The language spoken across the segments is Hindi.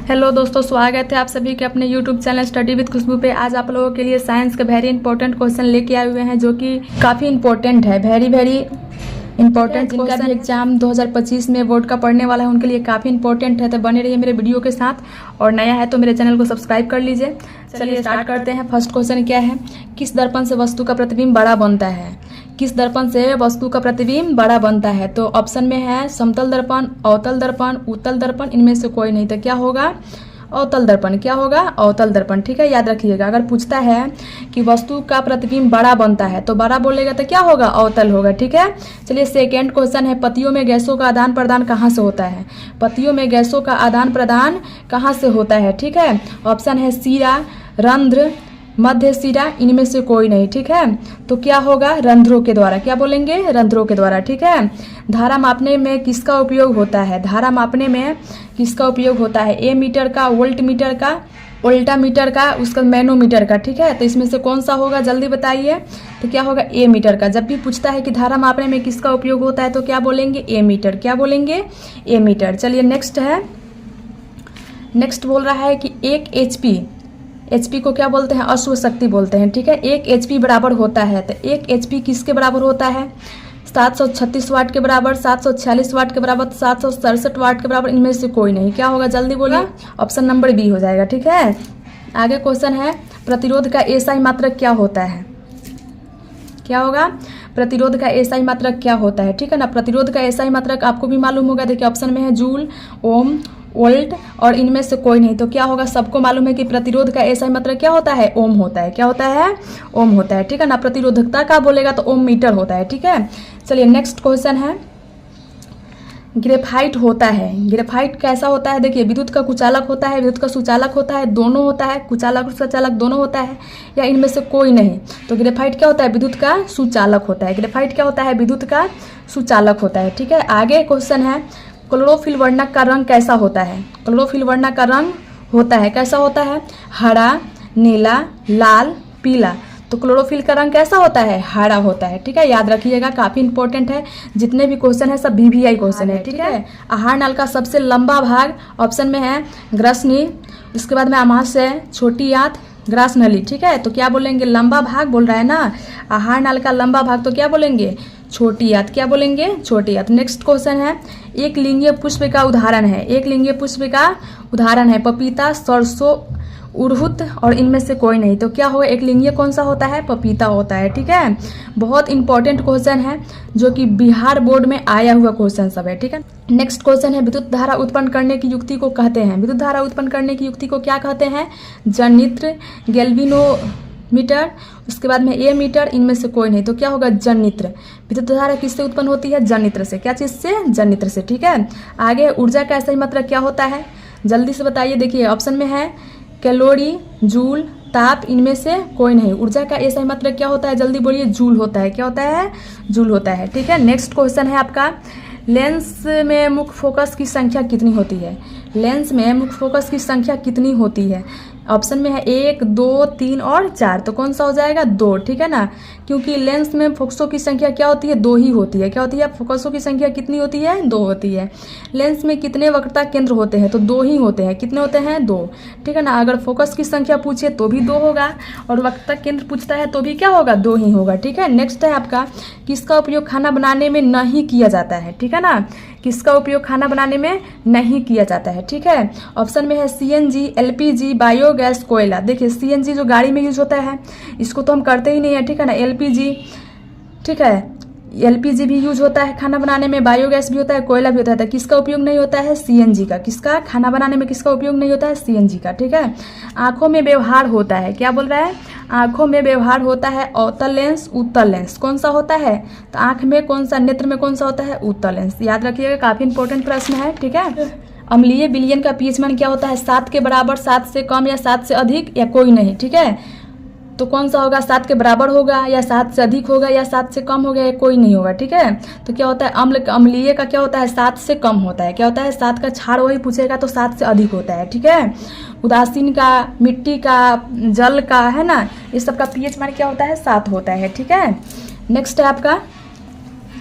हेलो दोस्तों, स्वागत है आप सभी के अपने यूट्यूब चैनल स्टडी विद खुशबू पे। आज आप लोगों के लिए साइंस के वेरी इंपॉर्टेंट क्वेश्चन लेके आए हुए हैं जो कि काफ़ी इंपॉर्टेंट है, वेरी इंपॉर्टेंट। जिनका भी एग्जाम 2025 में बोर्ड का पढ़ने वाला है उनके लिए काफ़ी इंपॉर्टेंट है, तो बने रहिए मेरे वीडियो के साथ। और नया है तो मेरे चैनल को सब्सक्राइब कर लीजिए। चलिए स्टार्ट करते हैं। फर्स्ट क्वेश्चन क्या है, किस दर्पण से वस्तु का प्रतिबिंब बड़ा बनता है? किस दर्पण से वस्तु का प्रतिबिंब बड़ा बनता है? तो ऑप्शन में है समतल दर्पण, अवतल दर्पण, उत्तल दर्पण, इनमें से कोई नहीं। तो क्या होगा? अवतल दर्पण। क्या होगा? अवतल दर्पण। ठीक है, याद रखिएगा। अगर पूछता है कि वस्तु का प्रतिबिंब बड़ा बनता है तो बड़ा बोलेगा तो क्या होगा? अवतल होगा। ठीक है, चलिए सेकेंड क्वेश्चन है, पतियों में गैसों का आदान प्रदान कहाँ से होता है? पतियों में गैसों का आदान प्रदान कहाँ से होता है? ठीक है, ऑप्शन है सीरा, रंध्र, मध्य सिरा, इनमें से कोई नहीं। ठीक है, तो क्या होगा? रंध्रों के द्वारा। क्या बोलेंगे? रंध्रों के द्वारा। ठीक है, धारा मापने में किसका उपयोग होता है? धारा मापने में किसका उपयोग होता है? ए मीटर का, वोल्ट मीटर का, वोल्टा मीटर का, उसका मैनोमीटर का। ठीक है, तो इसमें से कौन सा होगा? जल्दी बताइए। तो क्या होगा? ए मीटर का। जब भी पूछता है कि धारा मापने में किसका उपयोग होता है तो क्या बोलेंगे? ए मीटर। क्या बोलेंगे? ए मीटर। चलिए नेक्स्ट है, नेक्स्ट बोल रहा है कि एक एचपी को क्या बोलते हैं? अश्व शक्ति बोलते हैं। ठीक है, एक एचपी बराबर होता है, तो एक एचपी किसके बराबर होता है? 736 वाट के बराबर, 746 वाट के बराबर, 767 वाट के बराबर, इनमें से कोई नहीं। क्या होगा? जल्दी बोलिए। ऑप्शन नंबर बी हो जाएगा। ठीक है, आगे क्वेश्चन है, प्रतिरोध का एसआई मात्रक क्या होता है? क्या होगा? प्रतिरोध का एसआई मात्रक क्या होता है? ठीक है ना, प्रतिरोध का एसआई मात्रक आपको भी मालूम होगा। देखिए ऑप्शन में है जूल, ओम, वोल्ट, और इनमें से कोई नहीं। तो क्या होगा? सबको मालूम है कि प्रतिरोध का एसआई मात्रक क्या होता है? ओम होता है। क्या होता है? ओम होता है। ठीक है ना, प्रतिरोधकता का बोलेगा तो ओम मीटर होता है। ठीक है, चलिए नेक्स्ट क्वेश्चन है, ग्रेफाइट होता है। ग्रेफाइट कैसा होता है? देखिए विद्युत का कुचालक होता है, विद्युत का सुचालक होता है, दोनों होता है, कुचालक और सुचालक दोनों होता है, या इनमें से कोई नहीं? तो ग्रेफाइट क्या होता है? विद्युत का सुचालक होता है। ग्रेफाइट क्या होता है? विद्युत का सुचालक होता है। ठीक है, आगे क्वेश्चन है, क्लोरोफिल वर्णक का रंग कैसा होता है? क्लोरोफिल वर्णक का रंग होता है, कैसा होता है? हरा, नीला, लाल, पीला। तो क्लोरोफिल का रंग कैसा होता है? हरा होता है। ठीक है, याद रखिएगा, काफी इंपॉर्टेंट है। जितने भी क्वेश्चन है सब VVI क्वेश्चन है। ठीक है, आहार नाल का सबसे लंबा भाग ऑप्शन में है ग्रसनी, उसके बाद में आमाशय, छोटी आंत, ग्रास नली। ठीक है, तो क्या बोलेंगे? लंबा भाग बोल रहा है ना, आहार नाल का लंबा भाग, तो क्या बोलेंगे? छोटी आंत। क्या बोलेंगे? छोटी आंत। नेक्स्ट क्वेश्चन है, एक लिंगीय पुष्प का उदाहरण है। एक लिंगीय पुष्प का उदाहरण है पपीता, सरसों, उड़हुत, और इनमें से कोई नहीं। तो क्या होगा? एक लिंगीय कौन सा होता है? पपीता होता है। ठीक है, बहुत इंपॉर्टेंट क्वेश्चन है जो कि बिहार बोर्ड में आया हुआ क्वेश्चन सब है। ठीक है, नेक्स्ट क्वेश्चन है, विद्युत धारा उत्पन्न करने की युक्ति को कहते हैं। विद्युत धारा उत्पन्न करने की युक्ति को क्या कहते हैं? जनित्र, गैल्वेनोमीटर, उसके बाद में ए मीटर, इनमें से कोई नहीं। तो क्या होगा? जनित्र। विद्युत धारा किससे उत्पन्न होती है? जनित्र से। क्या चीज से? जनित्र से। ठीक है, आगे ऊर्जा का सही मात्रक क्या होता है? जल्दी से बताइए। देखिए ऑप्शन में है कैलोरी, जूल, ताप, इनमें से कोई नहीं। ऊर्जा का सही मात्रक क्या होता है? जल्दी बोलिए। जूल होता है। क्या होता है? जूल होता है। ठीक है, नेक्स्ट क्वेश्चन है आपका, लेंस में मुख्य फोकस की संख्या कितनी होती है? लेंस में मुख्य फोकस की संख्या कितनी होती है? ऑप्शन में है 1, 2, 3 और 4। तो कौन सा हो जाएगा? 2। ठीक है ना, क्योंकि लेंस में फोकसों की संख्या क्या होती है? 2 ही होती है। क्या होती है? फोकसों की संख्या कितनी होती है? 2 होती है। लेंस में कितने वक्रता केंद्र होते हैं? तो 2 ही होते हैं। कितने होते हैं? 2। ठीक है ना, अगर फोकस की संख्या पूछे तो भी 2 होगा, और वक्रता केंद्र पूछता है तो भी क्या होगा? 2 ही होगा। ठीक है, नेक्स्ट है आपका, किसका उपयोग खाना बनाने में नहीं किया जाता है? ठीक है ना, किसका उपयोग खाना बनाने में नहीं किया जाता है? ठीक है, ऑप्शन में है CNG, LPG, बायोगैस, कोयला। देखिए CNG जो गाड़ी में यूज होता है इसको तो हम करते ही नहीं है। ठीक है ना, LPG, ठीक है, LPG भी यूज होता है खाना बनाने में, बायोगैस भी होता है, कोयला भी होता है। तो किसका उपयोग नहीं होता है? CNG का। किसका? खाना बनाने में किसका उपयोग नहीं होता है? CNG का। ठीक है, आंखों में व्यवहार होता है। क्या बोल रहा है? आंखों में व्यवहार होता है अवतल लेंस, उत्तल लेंस। कौन सा होता है? तो आंख में कौन सा, नेत्र में कौन सा होता है? उत्तल लेंस। याद रखिएगा, काफी इंपॉर्टेंट प्रश्न है। ठीक है, अम्लीय विलयन का pH मान क्या होता है? 7 के बराबर, 7 से कम, या 7 से अधिक, या कोई नहीं। ठीक है, तो कौन सा होगा? 7 के बराबर होगा, या 7 से अधिक होगा, या 7 से कम होगा, या कोई नहीं होगा। ठीक है, तो क्या होता है? अम्लीय का क्या होता है? 7 से कम होता है। क्या होता है? 7 का क्षार वही पूछेगा तो 7 से अधिक होता है। ठीक है, उदासीन का, मिट्टी का, जल का, है ना, इस सब का pH मान क्या होता है? 7 होता है। ठीक है, नेक्स्ट है आपका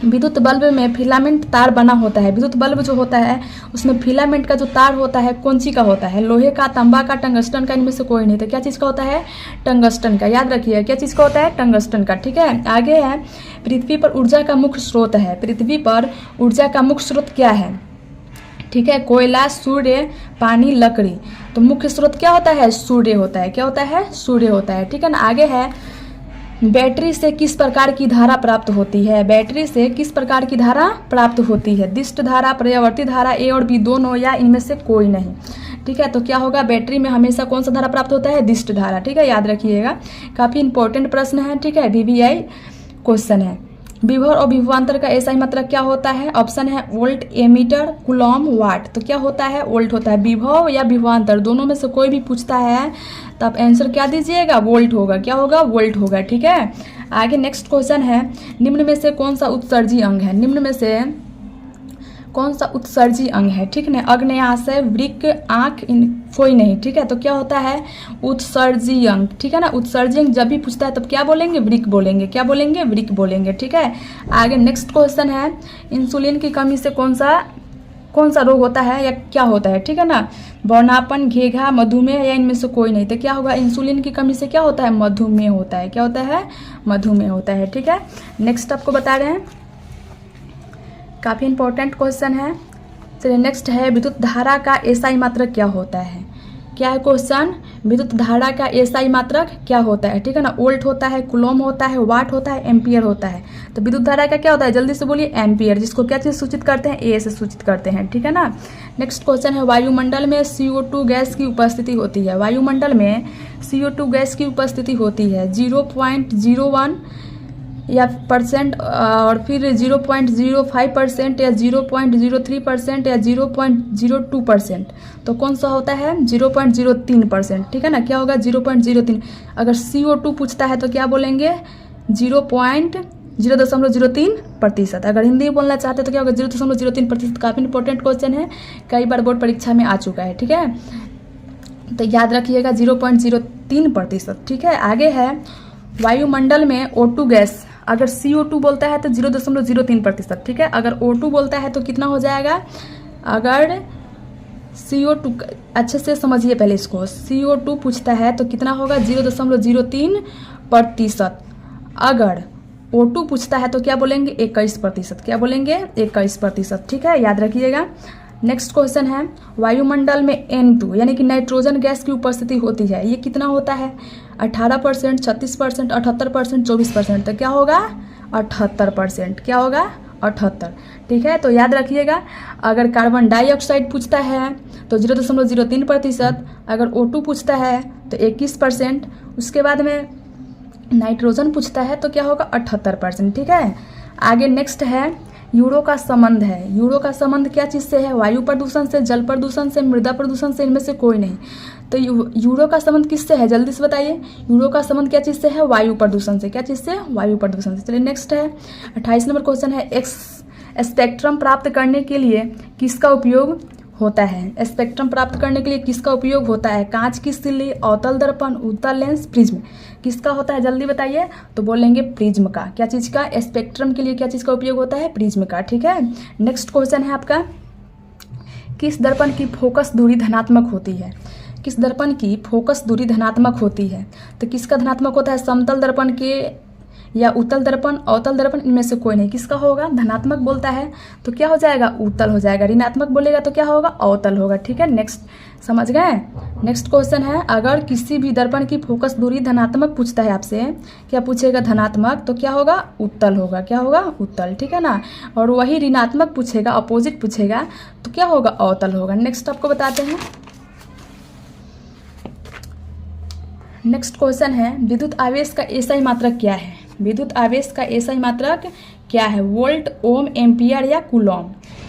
विद्युत बल्ब में फिलामेंट तार बना होता है। विद्युत बल्ब जो होता है उसमें फिलामेंट का जो तार होता है कौन सी का होता है? लोहे का, तांबा का, टंगस्टन का, इनमें से कोई नहीं। तो क्या चीज़ का होता है? टंगस्टन का। याद रखिए क्या चीज़ का होता है? टंगस्टन का। ठीक है, आगे है पृथ्वी पर ऊर्जा का मुख्य स्रोत है। पृथ्वी पर ऊर्जा का मुख्य स्रोत क्या है? ठीक है, कोयला, सूर्य, पानी, लकड़ी। तो मुख्य स्रोत क्या होता है? सूर्य होता है। क्या होता है? सूर्य होता है। ठीक है ना, आगे है बैटरी से किस प्रकार की धारा प्राप्त होती है? बैटरी से किस प्रकार की धारा प्राप्त होती है? दिष्ट धारा, प्रत्यावर्ती धारा, ए और बी दोनों, या इनमें से कोई नहीं। ठीक है, तो क्या होगा? बैटरी में हमेशा कौन सा धारा प्राप्त होता है? दिष्ट धारा। ठीक है, याद रखिएगा, काफ़ी इंपॉर्टेंट प्रश्न है। ठीक है, VVI क्वेश्चन है। विभव और विभवांतर का ऐसा ही मतलब क्या होता है? ऑप्शन है वोल्ट, एमीटर, कूलॉम, वाट। तो क्या होता है? वोल्ट होता है। विभव या विभवांतर दोनों में से कोई भी पूछता है तो आप आंसर क्या दीजिएगा? वोल्ट होगा। क्या होगा? वोल्ट होगा। ठीक है, आगे नेक्स्ट क्वेश्चन है निम्न में से कौन सा उत्सर्जी अंग है? निम्न में से कौन सा उत्सर्जी अंग है? ठीक है ना, अग्न्याशय, वृक्क, आँख, कोई नहीं। ठीक है, तो क्या होता है? उत्सर्जी अंग। ठीक है ना, उत्सर्जी अंग जब भी पूछता है तब क्या बोलेंगे? वृक्क बोलेंगे। क्या बोलेंगे? वृक्क बोलेंगे। ठीक है, आगे नेक्स्ट क्वेश्चन है इंसुलिन की कमी से कौन सा रोग होता है या क्या होता है? ठीक है ना, बौनापन, घेघा, मधुमेह, या इनमें से कोई नहीं। तो क्या होगा? इंसुलिन की कमी से क्या होता है? मधुमेह होता है। क्या होता है? मधुमेह होता है। ठीक है, नेक्स्ट आपको बता रहे हैं, काफ़ी इंपॉर्टेंट क्वेश्चन है। चलिए नेक्स्ट है विद्युत धारा का एसआई मात्रक क्या होता है? क्या है क्वेश्चन? विद्युत धारा का एसआई मात्रक क्या होता है? ठीक है ना, वोल्ट होता है, कूलॉम होता है, वाट होता है, एम्पियर होता है। तो विद्युत धारा का क्या होता है? जल्दी से बोलिए। एम्पियर, जिसको क्या चीज़ सूचित करते हैं? ए से सूचित करते हैं। ठीक है ना, नेक्स्ट क्वेश्चन है वायुमंडल में CO2 गैस की उपस्थिति होती है। वायुमंडल में CO2 गैस की उपस्थिति होती है 0.01 या % और फिर 0.05% या 0.03% या 0.02%। तो कौन सा होता है? 0.03%। ठीक है ना, क्या होगा? 0.03। अगर CO2 पूछता है तो क्या बोलेंगे? 0.03%। अगर हिंदी में बोलना चाहते हैं तो क्या होगा? 0.03%। काफ़ी इंपॉर्टेंट क्वेश्चन है, कई बार बोर्ड परीक्षा में आ चुका है। ठीक है, तो याद रखिएगा 0.03%। ठीक है, आगे है वायुमंडल में O2 गैस, अगर CO2 बोलता है तो 0.03%। ठीक है, अगर O2 बोलता है तो कितना हो जाएगा? अगर CO2, अच्छे से समझिए पहले इसको, CO2 पूछता है तो कितना होगा? 0.03%। अगर O2 पूछता है तो क्या बोलेंगे? 21%। क्या बोलेंगे? 21%। ठीक है, याद रखिएगा। नेक्स्ट क्वेश्चन है वायुमंडल में N2 यानी कि नाइट्रोजन गैस की उपस्थिति होती है, ये कितना होता है? 18%, 36%, 78%, 24%। तो क्या होगा? 78%। क्या होगा? 78। ठीक है, तो याद रखिएगा, अगर कार्बन डाइऑक्साइड पूछता है तो 0.03%, अगर O2 पूछता है तो 21%, उसके बाद में नाइट्रोजन पूछता है तो क्या होगा? 78%। ठीक है, आगे नेक्स्ट है यूरो का संबंध है। यूरो का संबंध क्या चीज़ से है? वायु प्रदूषण से, जल प्रदूषण से, मृदा प्रदूषण से, इनमें से कोई नहीं। तो यूरो का संबंध किससे है? जल्दी से बताइए। यूरो का संबंध क्या चीज़ से है? वायु प्रदूषण से। क्या चीज़ से? वायु प्रदूषण से। चलिए नेक्स्ट है 28 नंबर क्वेश्चन है एक्स स्पेक्ट्रम प्राप्त करने के लिए किसका उपयोग होता है? स्पेक्ट्रम प्राप्त करने के लिए किसका उपयोग होता है? कांच की सिल्ली, अवतल दर्पण, उत्तल लेंस, प्रिज्म। किसका होता है? जल्दी बताइए। तो बोलेंगे प्रिज्म का। क्या चीज़ का? स्पेक्ट्रम के लिए क्या चीज़ का उपयोग होता है? प्रिज्म का। ठीक है, नेक्स्ट क्वेश्चन है आपका किस दर्पण की फोकस दूरी धनात्मक होती है? किस दर्पण की फोकस दूरी धनात्मक होती है? तो किसका धनात्मक होता है? समतल दर्पण के या उत्तल दर्पण, अवतल दर्पण, इनमें से कोई नहीं। किसका होगा? धनात्मक बोलता है तो क्या हो जाएगा? उत्तल हो जाएगा। ऋणात्मक बोलेगा तो क्या होगा? अवतल होगा। ठीक है, नेक्स्ट समझ गए। नेक्स्ट क्वेश्चन है अगर किसी भी दर्पण की फोकस दूरी धनात्मक पूछता है आपसे, क्या पूछेगा? धनात्मक, तो क्या होगा? उत्तल होगा। क्या होगा? उत्तल। ठीक है ना, और वही ऋणात्मक पूछेगा, अपोजिट पूछेगा तो क्या होगा? अवतल होगा। नेक्स्ट आपको बताते हैं, नेक्स्ट क्वेश्चन है विद्युत आवेश का एसआई मात्रक क्या है? विद्युत आवेश का एसआई मात्रक क्या है? वोल्ट, ओम, एम्पियर या कूलॉम?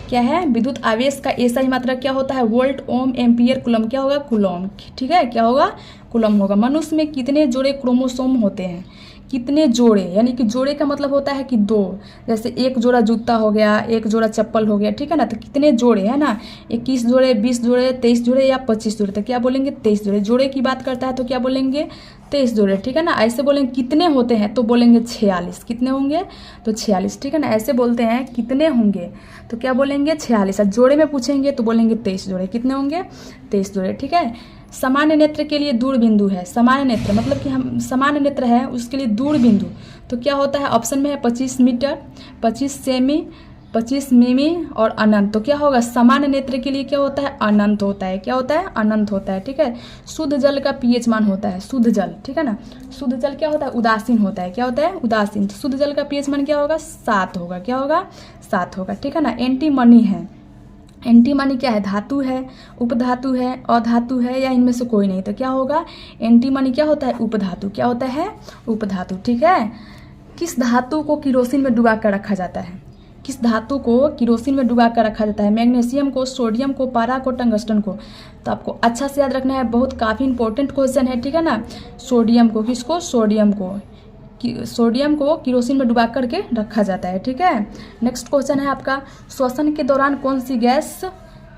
क्या है? विद्युत आवेश का एसआई मात्रक क्या होता है? वोल्ट, ओम, एम्पियर, कूलॉम। क्या होगा? कूलॉम। ठीक है, क्या होगा? कूलॉम होगा। मनुष्य में कितने जोड़े क्रोमोसोम होते हैं? कितने जोड़े, यानी कि जोड़े का मतलब होता है कि दो, जैसे एक जोड़ा जूता हो गया, एक जोड़ा चप्पल हो गया, ठीक है ना। तो कितने जोड़े है ना, 21 जोड़े, 20 जोड़े, 23 जोड़े या 25 जोड़े, तो क्या बोलेंगे 23 जोड़े। जोड़े की बात करता है तो क्या बोलेंगे 23 जोड़े, ठीक है ना। ऐसे बोलेंगे कितने होते हैं तो बोलेंगे 46, कितने होंगे तो 46, ठीक है ना। ऐसे बोलते हैं कितने होंगे तो क्या बोलेंगे 46, और जोड़े में पूछेंगे तो बोलेंगे 23 जोड़े, कितने होंगे 23 जोड़े, ठीक है। सामान्य नेत्र के लिए दूर बिंदु है, सामान्य नेत्र मतलब कि हम सामान्य नेत्र है उसके लिए दूर बिंदु तो क्या होता है, ऑप्शन में है 25 मीटर, 25 सेमी, 25 मिमी और अनंत। तो क्या होगा, सामान्य नेत्र के लिए क्या होता है, अनंत होता है। क्या होता है, अनंत होता है, ठीक है। शुद्ध जल का पीएच मान होता है, शुद्ध जल, ठीक है ना। शुद्ध जल क्या होता है, उदासीन होता है। क्या होता है, उदासीन। तो शुद्ध जल का पीएच मान क्या होगा, 7 होगा। क्या होगा, 7 होगा, ठीक है ना। एंटीमनी है, एंटीमनी क्या है, धातु है, उपधातु है, अधातु है, या इनमें से कोई नहीं। तो क्या होगा, एंटीमनी क्या होता है, उपधातु। क्या होता है, उपधातु, ठीक है। किस धातु को किरोसिन में डुबा कर रखा जाता है, किस धातु को किरोसिन में डुबा कर रखा जाता है, मैग्नीशियम को, सोडियम को, पारा को, टंगस्टन को। तो आपको अच्छा से याद रखना है, बहुत काफ़ी इंपॉर्टेंट क्वेश्चन है, ठीक है ना। सोडियम को, किसको, सोडियम को, सोडियम को किरोसिन में डुबा करके रखा जाता है, ठीक है। नेक्स्ट क्वेश्चन है आपका, श्वसन के दौरान कौन सी गैस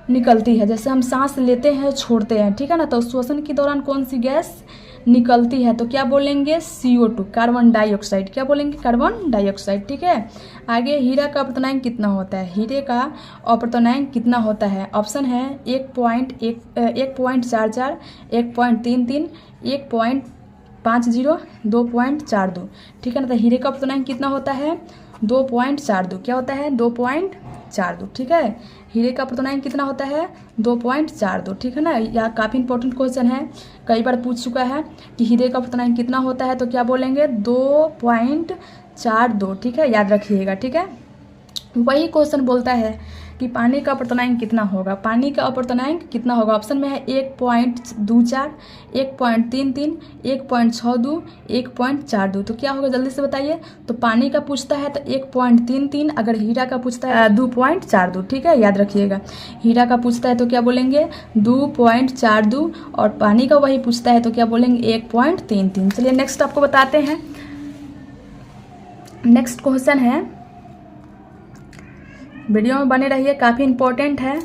निकलती है। जैसे हम सांस लेते हैं छोड़ते हैं, ठीक है ना, तो श्वसन के दौरान कौन सी गैस निकलती है तो क्या बोलेंगे CO2, कार्बन डाइऑक्साइड। क्या बोलेंगे, कार्बन डाइऑक्साइड, ठीक है। आगे, हीरा का अपवर्तनांक कितना होता है, हीरे का अपवर्तनांक कितना होता है। ऑप्शन है 1.44, 1.33, 1.50, 2.42, ठीक है ना। तो हीरे का अपवर्तनांक कितना होता है, 2.42। क्या होता है, 2.42, ठीक है। हीरे का अपवर्तनांक कितना होता है, 2.42, ठीक है ना। यह काफ़ी इंपॉर्टेंट क्वेश्चन है, कई बार पूछ चुका है कि हीरे का अपवर्तनांक कितना होता है तो क्या बोलेंगे 2.42, ठीक है, याद रखिएगा, ठीक है। वही क्वेश्चन बोलता है कि पानी का अपवर्तनांक कितना होगा, पानी का अपवर्तनांक कितना होगा। ऑप्शन में है 1.24, 1.33, 1.62, 1.42। तो क्या होगा, जल्दी से बताइए। तो पानी का पूछता है तो 1.33, अगर हीरा का पूछता है 2.42, ठीक है, याद रखिएगा। हीरा का पूछता है तो क्या बोलेंगे 2.42, और पानी का वही पूछता है तो क्या बोलेंगे 1.33। चलिए नेक्स्ट आपको बताते हैं। नेक्स्ट क्वेश्चन है, वीडियो में बने रहिए, काफ़ी इंपॉर्टेंट है।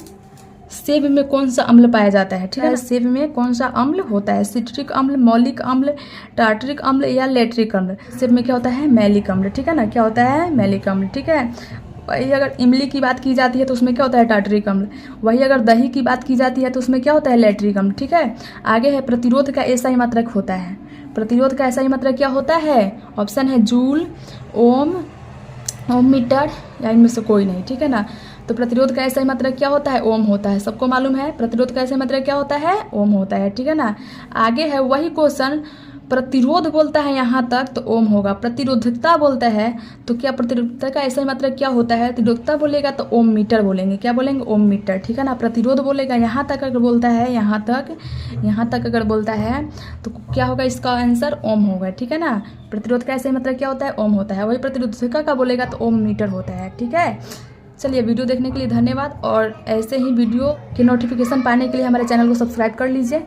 सेब में कौन सा अम्ल पाया जाता है, ठीक है। सेब में कौन सा अम्ल होता है, सिट्रिक अम्ल, मौलिक अम्ल, टार्टरिक अम्ल या लेट्रिक अम्ल। सेब में क्या होता है, मैलिक अम्ल, ठीक है ना। क्या होता है, मैलिक अम्ल, ठीक है। वही अगर इमली की बात की जाती है तो उसमें क्या होता है, टार्टरिक अम्ल। वही अगर दही की बात की जाती है तो उसमें क्या होता है, लेट्रिक अम्ल, ठीक है। आगे है, प्रतिरोध का ऐसा ही मात्रक होता है, प्रतिरोध का ऐसा ही मात्रक क्या होता है। ऑप्शन है जूल, ओम, मीटर, या इनमें से कोई नहीं, ठीक है ना। तो प्रतिरोध का ऐसा ही मात्रक क्या होता है, ओम होता है। सबको मालूम है प्रतिरोध का ऐसा ही मात्रक क्या होता है, ओम होता है, ठीक है ना। आगे है वही क्वेश्चन, प्रतिरोध बोलता है यहाँ तक तो ओम होगा, प्रतिरोधकता बोलता है तो क्या प्रतिरोधकता का ऐसा ही मात्रक क्या होता है, प्रतिरोधकता बोलेगा तो ओम मीटर बोलेंगे। क्या बोलेंगे, ओम मीटर, ठीक है ना। प्रतिरोध बोलेगा यहाँ तक अगर बोलता है, यहाँ तक अगर बोलता है तो क्या होगा, इसका आंसर ओम होगा, ठीक है ना। प्रतिरोध का ऐसा ही मात्रक क्या होता है, ओम होता है। वही प्रतिरोधकता का बोलेगा तो ओम मीटर होता है, ठीक है। चलिए, वीडियो देखने के लिए धन्यवाद, और ऐसे ही वीडियो के नोटिफिकेशन पाने के लिए हमारे चैनल को सब्सक्राइब कर लीजिए।